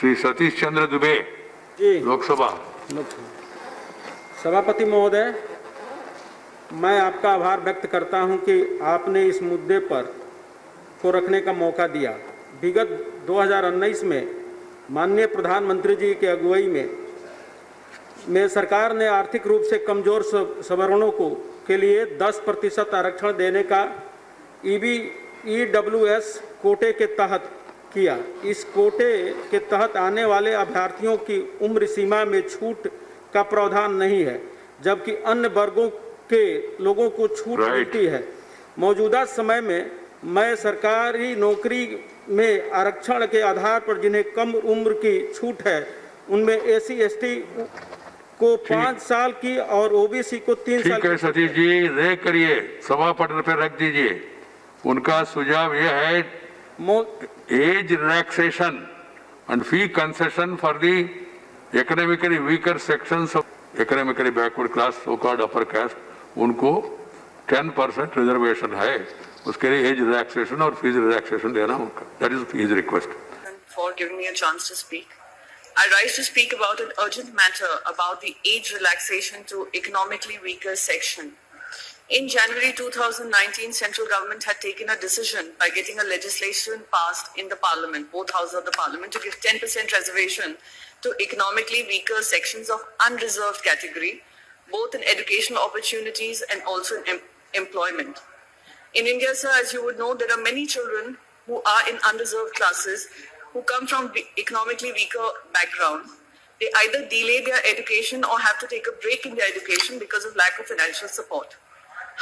श्री सतीश चंद्र दुबे जी लोकसभा। सभापति महोदय, मैं आपका आभार व्यक्त करता हूं कि आपने इस मुद्दे पर को रखने का मौका दिया। विगत 2019 में माननीय प्रधानमंत्री जी की अगुवाई में सरकार ने आर्थिक रूप से कमजोर सवर्णों को के लिए 10% आरक्षण देने का EWS कोटे के तहत किया। इस कोटे के तहत आने वाले अभ्यर्थियों की उम्र सीमा में छूट का प्रावधान नहीं है, जबकि अन्य वर्गों के लोगों को छूट मिलती है। मौजूदा समय में मैं सरकारी नौकरी में आरक्षण के आधार पर जिन्हें कम उम्र की छूट है, उनमें SC ST को 5 साल की और OBC को 3 साल। ठीक है सतीश जी, रे करिए, सभा पटल पर रख दीजिए। उनका सुझाव यह है age relaxation and fee concession for the economically weaker sections of economically backward class, so called upper caste, उनको 10% रिजर्वेशन है, उसके लिए एज रिलैक्सेशन और फीस रिलैक्सेशन देना उनका, that is his request. For giving me a chance to speak. I rise to speak about an urgent matter about the age relaxation to economically weaker section. In January 2019, central government had taken a decision by getting a legislation passed in the parliament, both houses of the parliament, to give 10% reservation to economically weaker sections of unreserved category, both in educational opportunities and also in employment. In India, sir, as you would know, there are many children who are in unreserved classes who come from economically weaker background. They either delay their education or have to take a break in their education because of lack of financial support.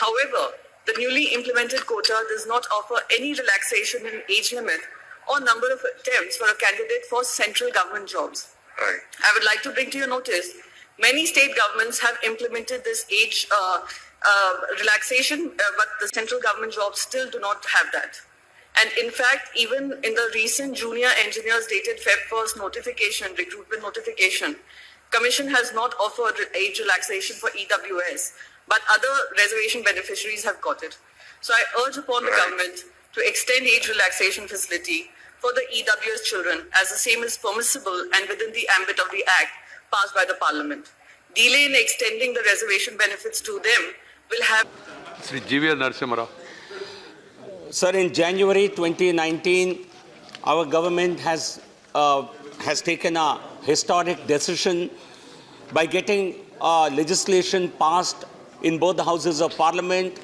However, the newly implemented quota does not offer any relaxation in age limit or number of attempts for a candidate for central government jobs. Right. I would like to bring to your notice, many state governments have implemented this age relaxation, but the central government jobs still do not have that. And in fact, even in the recent junior engineers dated Feb 1st notification, recruitment notification, Commission has not offered age relaxation for EWS, but other reservation beneficiaries have got it. So I urge upon the government to extend age relaxation facility for the EWS children as the same is permissible and within the ambit of the Act passed by the Parliament. Delay in extending the reservation benefits to them will have... Sri GVL Narasimha Rao. Sir, in January 2019, our government has taken a historic decision by getting legislation passed in both the houses of parliament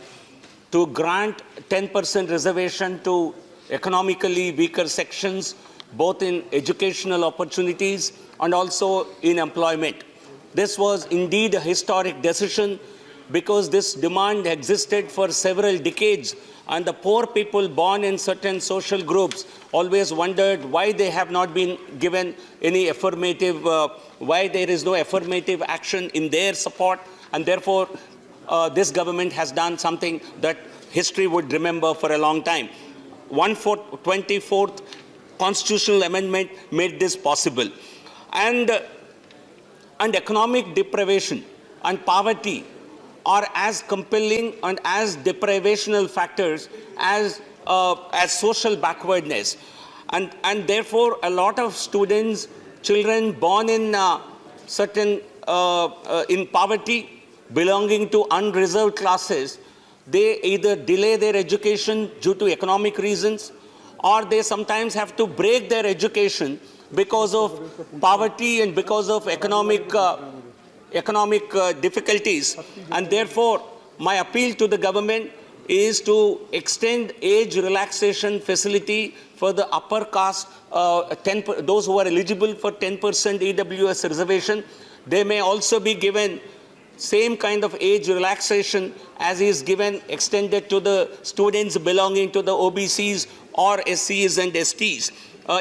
to grant 10% reservation to economically weaker sections, both in educational opportunities and also in employment. This was indeed a historic decision because this demand existed for several decades, and the poor people born in certain social groups always wondered why they have not been given any affirmative, why there is no affirmative action in their support, and therefore this government has done something that history would remember for a long time. 24th constitutional amendment made this possible. And economic deprivation and poverty are as compelling and as deprivational factors as social backwardness. And therefore, a lot of students, children born in in poverty, belonging to unreserved classes, they either delay their education due to economic reasons, or they sometimes have to break their education because of poverty and because of economic difficulties. And therefore, my appeal to the government is to extend age relaxation facility for the upper caste, those who are eligible for 10% EWS reservation. They may also be given same kind of age relaxation as is given, extended to the students belonging to the OBCs or SCs and STs.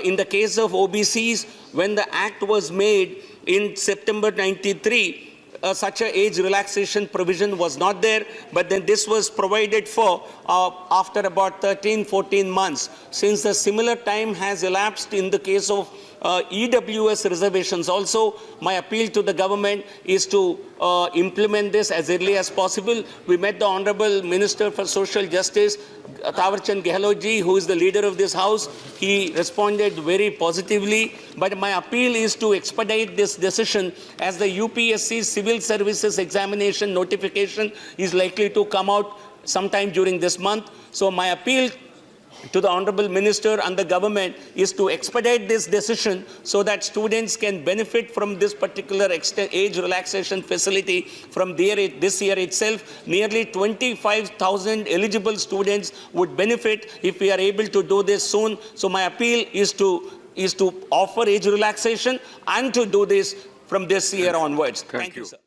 In the case of OBCs, when the act was made in September 93, such a age relaxation provision was not there, but then this was provided for after about 13-14 months. Since a similar time has elapsed in the case of EWS reservations also. My appeal to the government is to implement this as early as possible. We met the Honorable Minister for Social Justice, Thawarchand Gehlot ji, who is the leader of this house. He responded very positively. But my appeal is to expedite this decision as the UPSC Civil Services Examination notification is likely to come out sometime during this month. So my appeal to the Honorable Minister and the government is to expedite this decision so that students can benefit from this particular age relaxation facility from this year itself. Nearly 25,000 eligible students would benefit if we are able to do this soon. So my appeal is to offer age relaxation and to do this from this year onwards. Thank you. Sir.